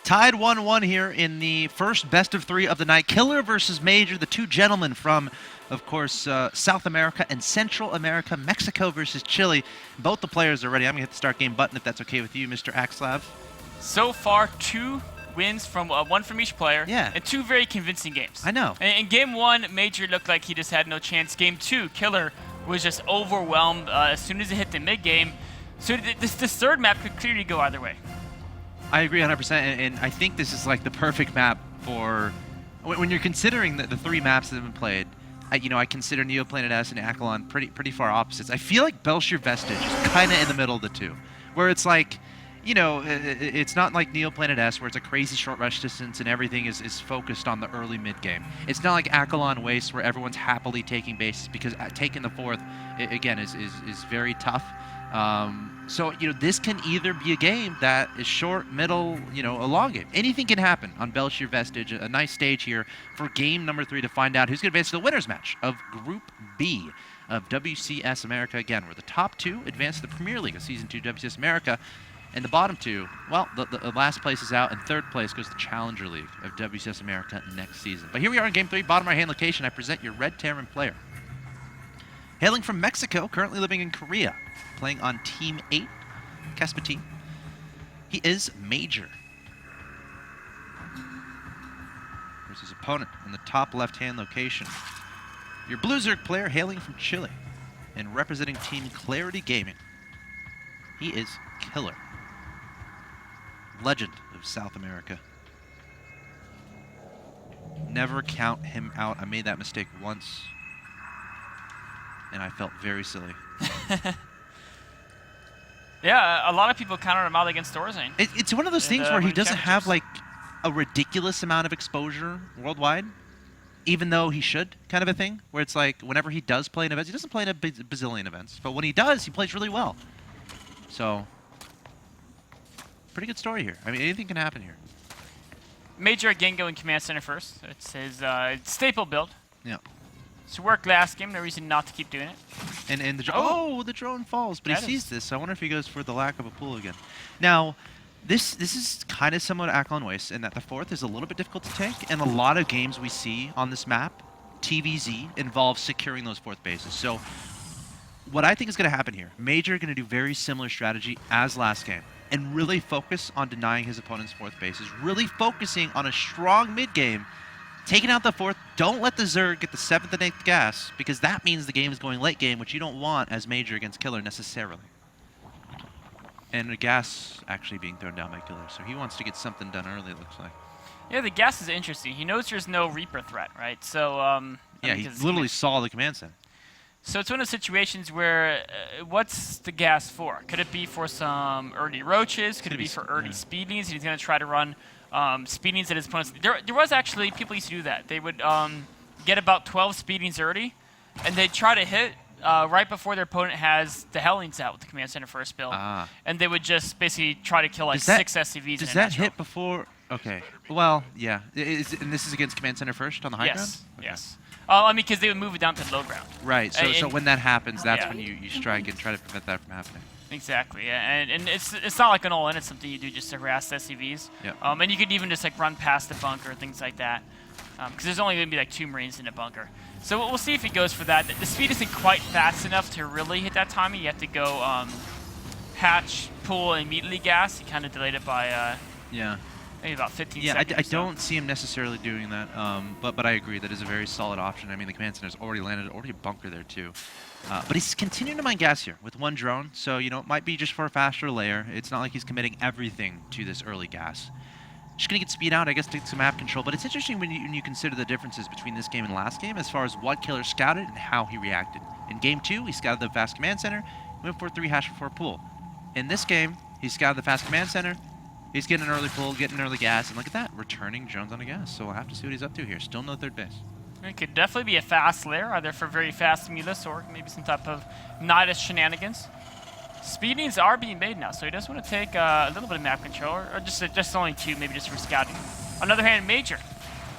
Tied 1-1 here in the first best of 3 of the night. Killer versus Major, the two gentlemen from, of course, South America and Central America. Mexico versus Chile. Both the players are ready. I'm going to hit the start game button if that's okay with you, Mr. Axlav. So far, 2 wins from one from each player. Yeah. And 2 very convincing games. I know. In game 1, Major looked like he just had no chance. Game 2, Killer was just overwhelmed as soon as it hit the mid-game. So this third map could clearly go either way. I agree 100%, and I think this is like the perfect map for when you're considering the 3 maps that have been played. I consider Neoplanet S and Akalon pretty far opposites. I feel like Belshir Vestige is kind of in the middle of the two, where it's like, it's not like Neoplanet S where it's a crazy short rush distance and everything is focused on the early mid game. It's not like Akalon Waste where everyone's happily taking bases because taking the 4th again is very tough. So this can either be a game that is short, middle, a long game. Anything can happen on Belshir Vestige. A nice stage here for game number 3 to find out who's going to advance to the winners match of Group B of WCS America. Again, where the top 2 advance to the Premier League of Season 2 WCS America, and the bottom 2, well, the last place is out, and 3rd place goes to the Challenger League of WCS America next season. But here we are in game 3, bottom right-hand location. I present your Red Terran player. Hailing from Mexico, currently living in Korea, playing on Team 8, Kespa team. He is Major. Here's his opponent in the top left-hand location. Your Blue Zerg player hailing from Chile and representing Team Clarity Gaming. He is Killer. Legend of South America. Never count him out. I made that mistake once, and I felt very silly. Yeah, a lot of people counted him out against Thorazane. It's one of those things where he doesn't have like a ridiculous amount of exposure worldwide, even though he should, kind of a thing, where it's like whenever he does play in events, he doesn't play in a bazillion events, but when he does, he plays really well. So, pretty good story here. I mean, anything can happen here. Major again going Command Center first. It's his staple build. Yeah. It's worked last game, no reason not to keep doing it. And the the drone falls, but he sees this. So I wonder if he goes for the lack of a pool again. Now, this is kind of similar to Akalon Waste in that the 4th is a little bit difficult to take, and a lot of games we see on this map, TVZ, involves securing those 4th bases. So what I think is going to happen here, Major going to do very similar strategy as last game, and really focus on denying his opponent's 4th bases, really focusing on a strong mid game. Taking out the 4th, don't let the Zerg get the 7th and 8th gas, because that means the game is going late game, which you don't want as Major against Killer necessarily. And a gas actually being thrown down by Killer, so he wants to get something done early, it looks like. Yeah, the gas is interesting. He knows there's no Reaper threat, right? So, yeah, he literally saw the command center. So it's one of those situations where, what's the gas for? Could it be for some early roaches? Could it be for early speedings? He's going to try to run speedings at his opponents. There was actually, people used to do that. They would get about 12 speedings early, and they'd try to hit right before their opponent has the Hellings out with the Command Center first build. And they would just basically try to kill like 6 SCVs. Does that hit before? Okay. Well, yeah. And this is against Command Center first on the high ground? Okay. Yes. I mean, because they would move it down to the low ground. Right. So when that happens, that's when you strike and try to prevent that from happening. Exactly, yeah. And it's not like an all-in, it's something you do just to harass SCVs. Yep. And you could even just like run past the bunker, things like that. Because there's only going to be like 2 Marines in a bunker. So we'll see if he goes for that. The speed isn't quite fast enough to really hit that timing. You have to go hatch, pull, and immediately gas. He kind of delayed it by maybe about 15 seconds. I don't see him necessarily doing that, but I agree that is a very solid option. I mean, the command center's already landed, already a bunker there too. But he's continuing to mine gas here with 1 drone, so it might be just for a faster layer. It's not like he's committing everything to this early gas. Just gonna get speed out, I guess, to some map control. But it's interesting when you consider the differences between this game and last game as far as what Killer scouted and how he reacted. In game 2, he scouted the fast command center, went for 3 hash for a pool. In this game, he scouted the fast command center. He's getting an early pull, getting an early gas, and look at that, returning drones on a gas. So we'll have to see what he's up to here. Still no 3rd base. It could definitely be a fast layer, either for very fast Mulus or maybe some type of Nidus shenanigans. Speedings are being made now, so he does want to take a little bit of map control, or just only 2, maybe just for scouting. On the other hand, Major,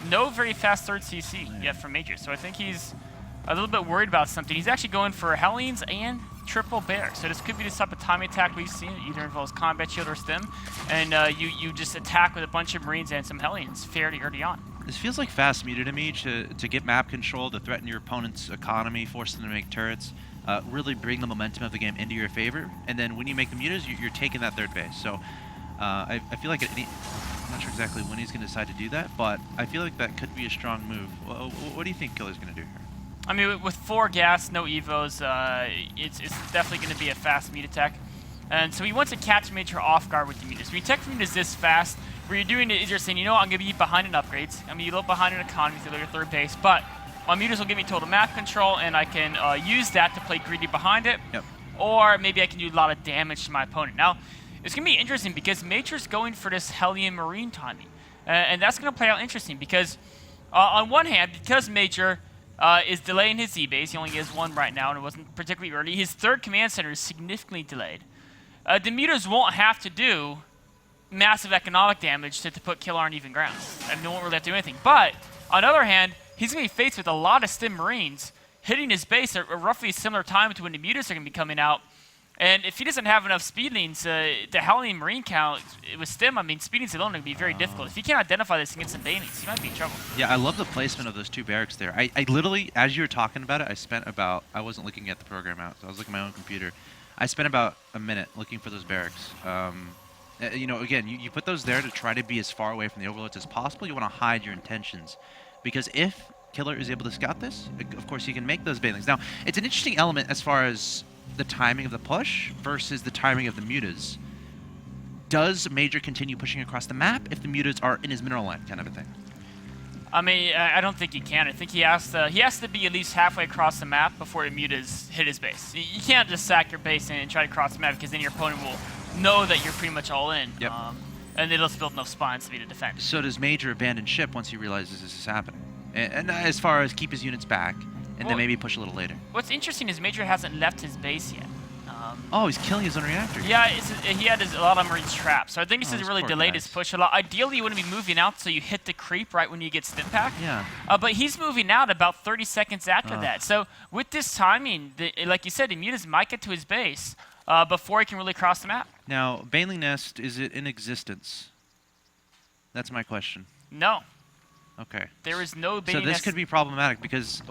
no very fast 3rd CC yet from Major, so I think he's a little bit worried about something. He's actually going for Hellions and triple barracks. So this could be the type of timing attack we've seen. It either involves combat shield or stim, and you just attack with a bunch of Marines and some Hellions fairly early on. This feels like fast muted to me to get map control, to threaten your opponent's economy, force them to make turrets, really bring the momentum of the game into your favor. And then when you make the mutas, you're taking that third base. So I feel like I'm not sure exactly when he's going to decide to do that, but I feel like that could be a strong move. What do you think Killer's going to do here? I mean, with 4 gas, no evos, it's definitely going to be a fast mute attack. And so he wants to catch Major off guard with the mutas. When you tech mutas this fast, what you're doing is you're saying, you know what, I'm going to be behind in upgrades. I'm going to be a little behind in economy through your third base, but my mutas will give me total map control, and I can use that to play greedy behind it. Yep. Or maybe I can do a lot of damage to my opponent. Now, it's going to be interesting because Major's going for this Hellion Marine timing. And that's going to play out interesting because, on one hand, because Major is delaying his Z-base, he only has 1 right now, and it wasn't particularly early, his third command center is significantly delayed. The mutas won't have to do massive economic damage to put Killer on even ground. I mean, they won't really have to do anything. But, on the other hand, he's going to be faced with a lot of stim Marines hitting his base at roughly a similar time to when the mutas are going to be coming out. And if he doesn't have enough speedlings, the Hellion Marine count with stim, I mean, speedlings alone would be very difficult. If he can't identify this and get some banings, he might be in trouble. Yeah, I love the placement of those 2 barracks there. I literally, as you were talking about it, I wasn't looking at the program out, so I was looking at my own computer. I spent about a minute looking for those barracks. You know, again, you put those there to try to be as far away from the overloads as possible. You want to hide your intentions. Because if Killer is able to scout this, of course, he can make those banelings. Now, it's an interesting element as far as the timing of the push versus the timing of the mutas. Does Major continue pushing across the map if the mutas are in his mineral line, kind of a thing? I mean, I don't think he can. I think he has to be at least halfway across the map before the mutas hit his base. You can't just sack your base and try to cross the map because then your opponent will know that you're pretty much all in. Yep. And they'll build enough spawns to be to defend. So does Major abandon ship once he realizes this is happening? And as far as keep his units back, and then maybe push a little later. What's interesting is Major hasn't left his base yet. Oh, he's killing his own reactor. Yeah, he had a lot of Marines trapped. So I think this has really delayed his push a lot. Ideally, you wouldn't be moving out so you hit the creep right when you get stim pack. Yeah. But he's moving out about 30 seconds after that. So with this timing, like you said, the mutas might get to his base before he can really cross the map. Now, Baneling Nest, is it in existence? That's my question. No. Okay. There is no Baneling So this Nest. could be problematic because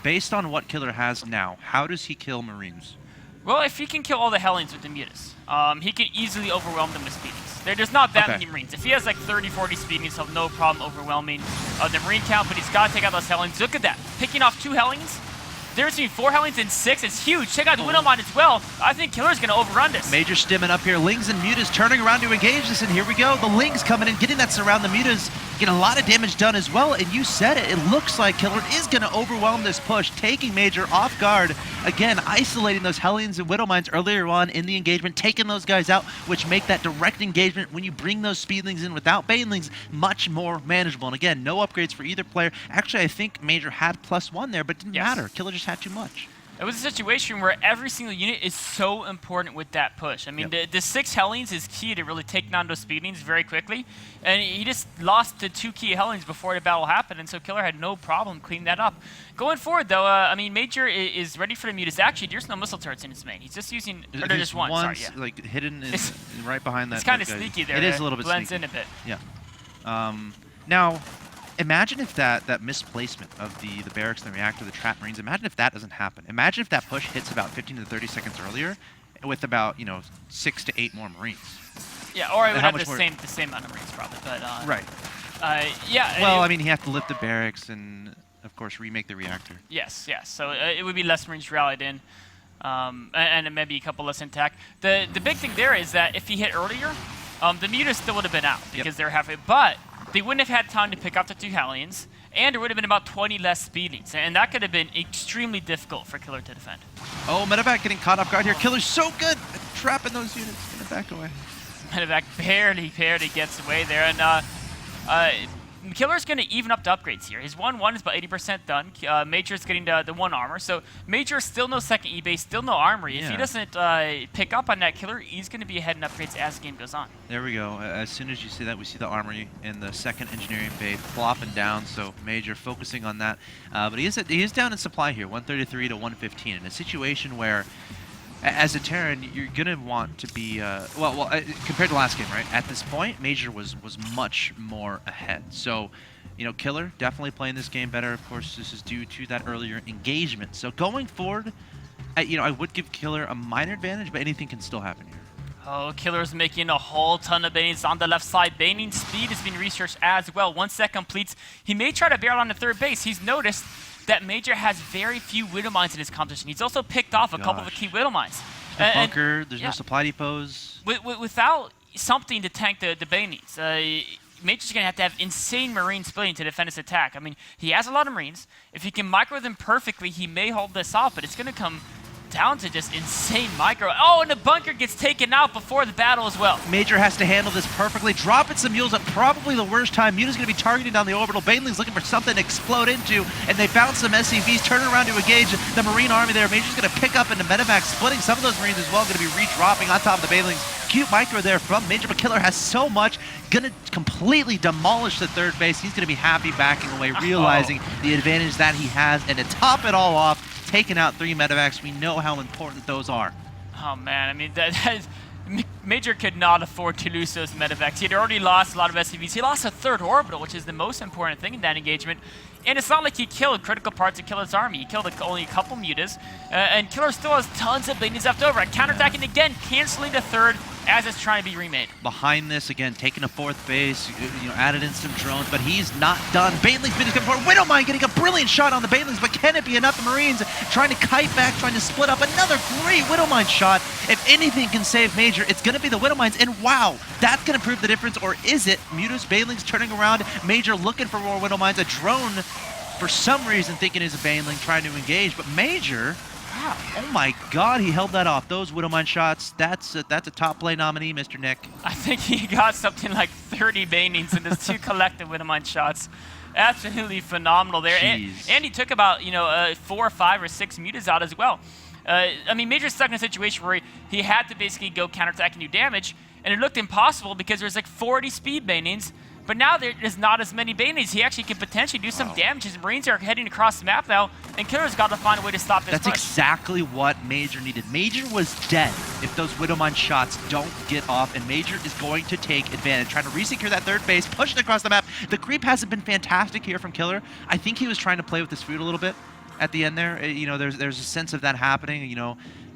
based on what Killer has now, how does he kill Marines? Well, if he can kill all the Hellions with the mutas, he can easily overwhelm them with speedings. There's not that many Marines. If he has like 30, 40 speedings, he'll have no problem overwhelming the Marine count, but he's got to take out those Hellions. Look at that. Picking off 2 Hellions. There's between 4 Hellions and 6. It's huge. Check out the window line as well. I think Killer's going to overrun this. Major stimming up here. Lings and mutas turning around to engage this, and here we go. The Lings coming in, getting that surround. The mutas getting a lot of damage done as well, and you said it. It looks like Killer is going to overwhelm this push, taking Major off guard. Again, isolating those Hellions and Widow Mines earlier on in the engagement, taking those guys out, which make that direct engagement when you bring those Speedlings in without Banelings much more manageable. And again, no upgrades for either player. Actually, I think Major had +1 there, but it didn't matter. Killer just had too much. It was a situation where every single unit is so important with that push. I mean, the 6 Hellions is key to really taking on those Speedlings very quickly. And he just lost the 2 key Hellions before the battle happened, and so Killer had no problem cleaning that up. Going forward, though, I mean, Major is ready for the mutas. Actually, there's no missile turrets in his main. He's just using... Or there's one, sorry, yeah. Like, hidden right behind that. It's kind of sneaky there. It is a little bit blends sneaky. in a bit. Yeah. Now... Imagine if that misplacement of the barracks and the reactor, the trap Marines, imagine if that doesn't happen. Imagine if that push hits about 15 to 30 seconds earlier with about, 6 to 8 more Marines. Yeah, or I would have the same amount of Marines probably, but... right. Yeah. Well, I mean, he had to lift the barracks and, of course, remake the reactor. Yes. So it would be less Marines rallied in, and maybe a couple less intact. The big thing there is that if he hit earlier, the mutas still would have been out because they're halfway, but... They wouldn't have had time to pick up the 2 Hellions, and there would have been about 20 less Speedlings, and that could have been extremely difficult for Killer to defend. Oh, Medevac getting caught off guard here. Killer's so good at trapping those units. Gonna back away. Medevac barely gets away there, and Killer's going to even up the upgrades here. His 1-1 is about 80% done. Major's getting the 1 armor. So Major still no second E-base, still no armory. If he doesn't pick up on that Killer, he's going to be ahead in upgrades as the game goes on. There we go. As soon as you see that, we see the armory in the second engineering bay flopping down. So Major focusing on that. But he is down in supply here, 133 to 115. In a situation where, as a Terran, you're going to want to be, compared to last game, right? At this point, Major was much more ahead. So, Killer definitely playing this game better. Of course, this is due to that earlier engagement. So going forward, I would give Killer a minor advantage, but anything can still happen here. Oh, Killer's making a whole ton of banings on the left side. Baning speed is being researched as well. Once that completes, he may try to barrel on the third base. He's noticed that Major has very few Widow Mines in his composition. He's also picked off a couple of the key Widow Mines. Bunker, there's no supply depots. Without something to tank the banings, Major's going to have insane Marine splitting to defend his attack. I mean, he has a lot of Marines. If he can micro them perfectly, he may hold this off, but it's going to come down to just insane micro. Oh, and the bunker gets taken out before the battle as well. Major has to handle this perfectly, dropping some mules at probably the worst time. Muta's going to be targeting down the orbital. Baneling's looking for something to explode into, and they bounce some SCVs, turn around to engage the Marine army there. Major's going to pick up into medevac, splitting some of those Marines as well, going to be re-dropping on top of the Banelings. Cute micro there from Major, but Killer has so much, going to completely demolish the third base. He's going to be happy backing away, realizing the advantage that he has, and to top it all off, taking out 3 medevacs. We know how important those are. Oh man, I mean, Major could not afford to lose those medevacs. He had already lost a lot of SCVs. He lost a third orbital, which is the most important thing in that engagement. And it's not like he killed critical parts of Killer's army. He killed only a couple mutas. And Killer still has tons of banings left over. Counterattacking again, canceling the third as it's trying to be remade. Behind this, again, taking a fourth base, added in some drones, but he's not done. Baneling's been coming forward. Widowmine getting a brilliant shot on the Banelings, but can it be enough? The Marines trying to kite back, trying to split up. Another great Widowmine shot. If anything can save Major, it's going to be the Widowmines, and wow, that's going to prove the difference, or is it? Mutas, Banelings turning around, Major looking for more Widowmines, a drone for some reason thinking is a Baneling trying to engage, but Major, wow, oh my god, he held that off. Those Widowmine shots, that's a top play nominee, Mr. Nick. I think he got something like 30 banings in his 2 collective Widowmine shots. Absolutely phenomenal there. And he took about, 4 or 5 or 6 mutas out as well. I mean, Major's stuck in a situation where he had to basically go counterattack and do damage, and it looked impossible because there's like 40 speed banings. But now there's not as many banings. He actually can potentially do some damage. His Marines are heading across the map now, and Killer's got to find a way to stop this That's exactly what Major needed. Major was dead if those Widowmine shots don't get off, and Major is going to take advantage. Trying to re-secure that third base, pushing across the map. The creep hasn't been fantastic here from Killer. I think he was trying to play with his food a little bit at the end there. There's a sense of that happening,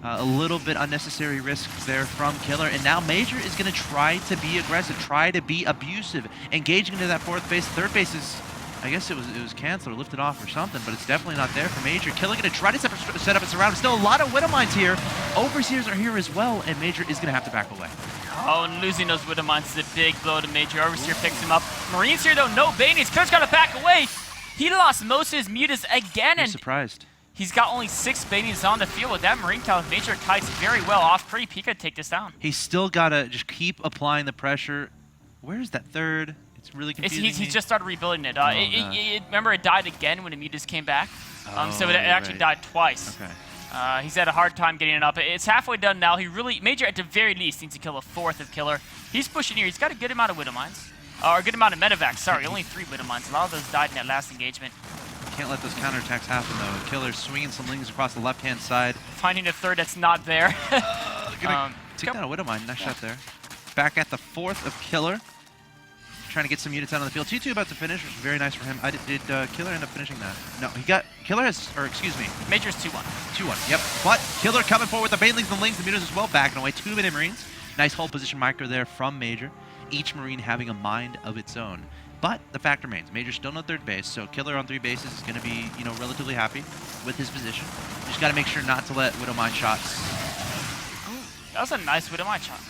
a little bit unnecessary risks there from Killer, and now Major is going to try to be aggressive, try to be abusive, engaging into that fourth base. Third base is, I guess it was canceled or lifted off or something, but it's definitely not there for Major. Killer going to try to set up a surround. Still a lot of Widowmines here. Overseers are here as well, and Major is going to have to back away. Oh, and losing those Widowmines is a big blow to Major. Overseer picks him up. Marines here, though, no banings. Killer's got to back away. He lost most of his mutas again, and surprised. He's got only 6 banings on the field. With that Marine count, Major kites very well off. Pretty Pika to take this down. He's still got to just keep applying the pressure. Where's that third? It's really confusing. He's just started rebuilding it. Remember, it died again when the mutas came back. So it actually died twice. Okay. He's had a hard time getting it up. It's halfway done now. Major, at the very least, needs to kill a 4th of Killer. He's pushing here. He's got a good amount of Widowmines. Or a good amount of medevacs. Sorry, only 3 Widowmines. A lot of those died in that last engagement. Can't let those counterattacks happen, though. Killer's swinging some lings across the left-hand side. Finding a third that's not there. Take down a Widowmine. Nice shot there. Back at the 4th of Killer. Trying to get some units out on the field. 2-2 about to finish, which is very nice for him. Did Killer end up finishing that? No, Killer has, or excuse me. Major's 2-1. 2-1, yep. But Killer coming forward with the Banelings and the Lings, the mutas as well, backing away. 2 minute Marines. Nice hold position micro there from Major. Each Marine having a mind of its own. But the fact remains, Major's still no third base, so Killer on 3 bases is going to be, relatively happy with his position. Just got to make sure not to let Widowmine shots. Ooh, that was a nice Widowmine shot.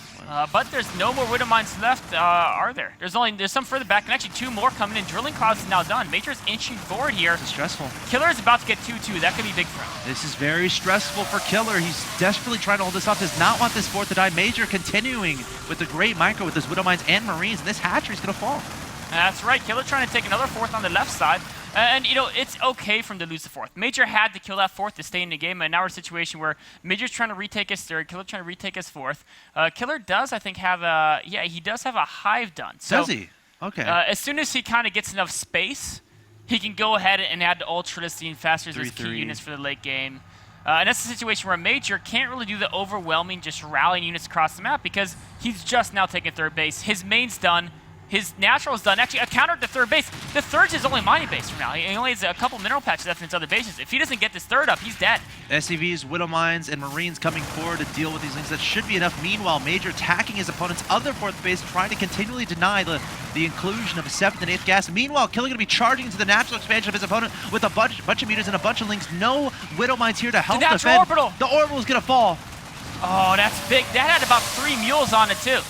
But there's no more Widowmines left, are there? There's some further back, and actually 2 more coming in. Drilling Clouds is now done. Major's inching forward here. This is stressful. Killer is about to get 2-2. That could be big for him. This is very stressful for Killer. He's desperately trying to hold this off. Does not want this 4th to die. Major continuing with the great micro with his Widowmines and Marines, and this hatchery is going to fall. That's right. Killer trying to take another fourth on the left side. And, you know, it's okay for him to lose the fourth. Major had to kill that fourth to stay in the game, and now we're in a situation where Major's trying to retake his third, Killer trying to retake his fourth. Killer does, I think, have a, yeah, he does have a hive done. So, does he? Okay. As soon as he kind of gets enough space, he can go ahead and add the Ultra Scene faster as his key units for the late game. And that's a situation where Major can't really do the overwhelming, just rallying units across the map because he's just now taking third base. His main's done. His natural is done. Actually, a counter to third base. The third's his only mining base for now. He only has a couple mineral patches left in his other bases. If he doesn't get this third up, he's dead. SCVs, Widow Mines, and Marines coming forward to deal with these things. That should be enough. Meanwhile, Major attacking his opponent's other fourth base, trying to continually deny the inclusion of a 7th and 8th gas. Meanwhile, Killer going to be charging into the natural expansion of his opponent with a bunch of meters and a bunch of links. No Widow Mines here to help defend. The natural orbital. The orbital is going to fall. Oh, that's big. That had about 3 mules on it, too.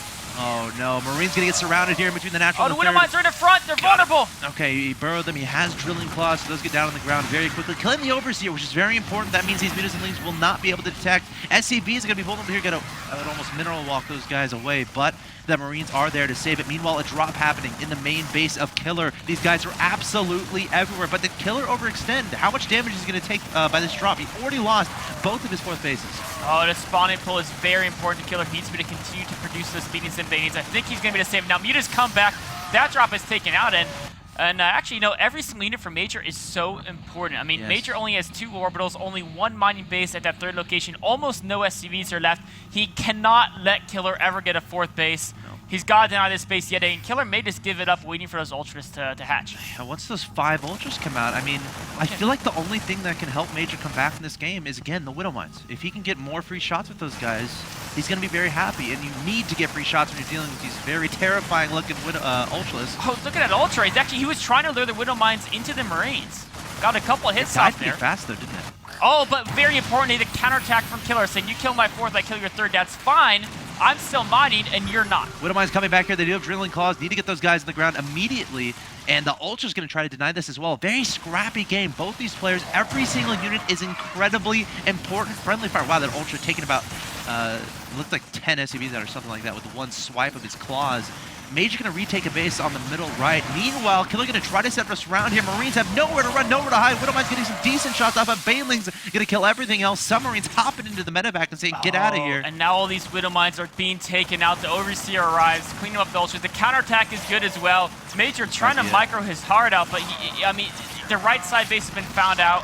Oh no, Marine's gonna get surrounded here in between the natural and the Widow Mines are in the front, they're vulnerable! Okay, he burrowed them, he has drilling claws, so those get down on the ground very quickly. Killing the Overseer, which is very important. That means these meters and links will not be able to detect. SCV is gonna be vulnerable here, gonna almost mineral walk those guys away, but the Marines are there to save it. Meanwhile, a drop happening in the main base of Killer. These guys are absolutely everywhere, but did Killer overextend? How much damage is he gonna take by this drop? He already lost both of his fourth bases. Oh, the spawning pull is very important to Killer. He needs to be to continue to produce those speedings and banings. I think he's going to be the same. Now, Muta's come back. That drop is taken out, and actually, you know, every single unit for Major is so important. I mean, yes. Major only has 2 orbitals, only 1 mining base at that third location. Almost no SCVs are left. He cannot let Killer ever get a fourth base. No. He's got to deny this space yet, and Killer may just give it up waiting for those Ultras to hatch. Yeah, once those 5 Ultras come out, I mean, I feel like the only thing that can help Major come back in this game is, again, the Widow Mines. If he can get more free shots with those guys, he's going to be very happy, and you need to get free shots when you're dealing with these very terrifying-looking Ultras. Oh, look at that Ultra. He was trying to lure the Widow Mines into the Marines. Got a couple of hits off there. Fast, though, didn't it? Oh, but very importantly, the counterattack from Killer, saying, you kill my fourth, I kill your third, that's fine. I'm still mining, and you're not. Widow Mines coming back here. They do have drilling claws. Need to get those guys on the ground immediately. And the Ultra's going to try to deny this as well. Very scrappy game. Both these players, every single unit is incredibly important. Friendly fire. Wow, that Ultra taking about, looked like 10 SCVs out or something like that with one swipe of his claws. Major going to retake a base on the middle right. Meanwhile, Killer going to try to set us around here. Marines have nowhere to run, nowhere to hide. Widow Mine's getting some decent shots off of Banelings. Going to kill everything else. Submarines hopping into the medevac and saying, get out of here. And now all these Widow Mines are being taken out. The Overseer arrives, cleaning up the Ultras. The counterattack is good as well. Major trying to micro his heart out, but I mean, the right side base has been found out.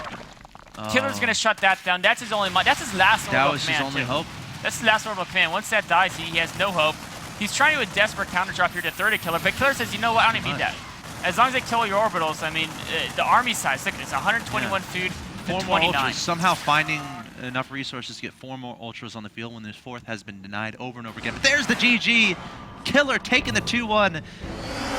Killer's going to shut that down. That's his only That's his last orbital command. That was his only hope. That's his last orbital command. Once that dies, he has no hope. He's trying to do a desperate counter drop here to 30 Killer, but Killer says, you know what, I don't even need that. As long as they kill your orbitals, I mean, the army size, look at this, 121 food to 29. Ultras, somehow finding enough resources to get 4 more Ultras on the field when this fourth has been denied over and over again. But there's the GG. Killer taking the 2-1.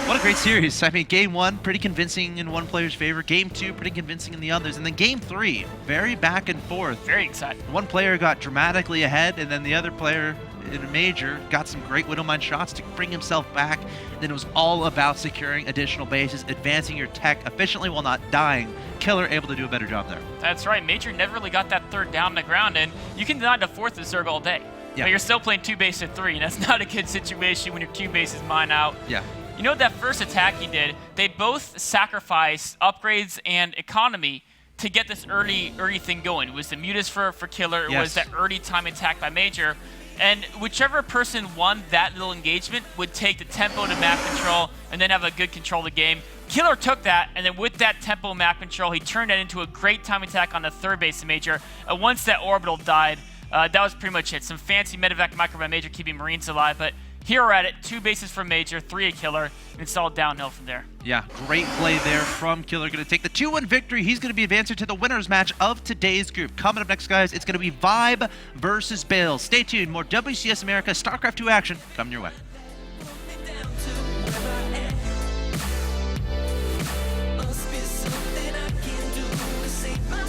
What a great series. I mean, game 1, pretty convincing in one player's favor. Game 2, pretty convincing in the others. And then game 3, very back and forth. Very exciting. One player got dramatically ahead, and then the other player in a Major got some great Widow Mine shots to bring himself back. Then it was all about securing additional bases, advancing your tech efficiently while not dying. Killer able to do a better job there. That's right. Major never really got that third down on the ground, and you can deny the fourth of Zerg all day. Yeah. But you're still playing 2 base at 3, and that's not a good situation when your 2 bases mine out. Yeah. You know that first attack he did, they both sacrificed upgrades and economy to get this early thing going. It was the mutas for Killer, it was that early time attack by Major. And whichever person won that little engagement would take the tempo to map control and then have a good control of the game. Killer took that, and then with that tempo map control, he turned that into a great time attack on the third base of Major. Once that orbital died, that was pretty much it. Some fancy medevac micro by Major keeping Marines alive, but here we're at it. 2 bases for Major, 3 a Killer, and it's all downhill from there. Yeah, great play there from Killer. Going to take the 2-1 victory. He's going to be advancing to the winners match of today's group. Coming up next, guys, it's going to be Vibe versus Bale. Stay tuned. More WCS America StarCraft 2 action coming your way.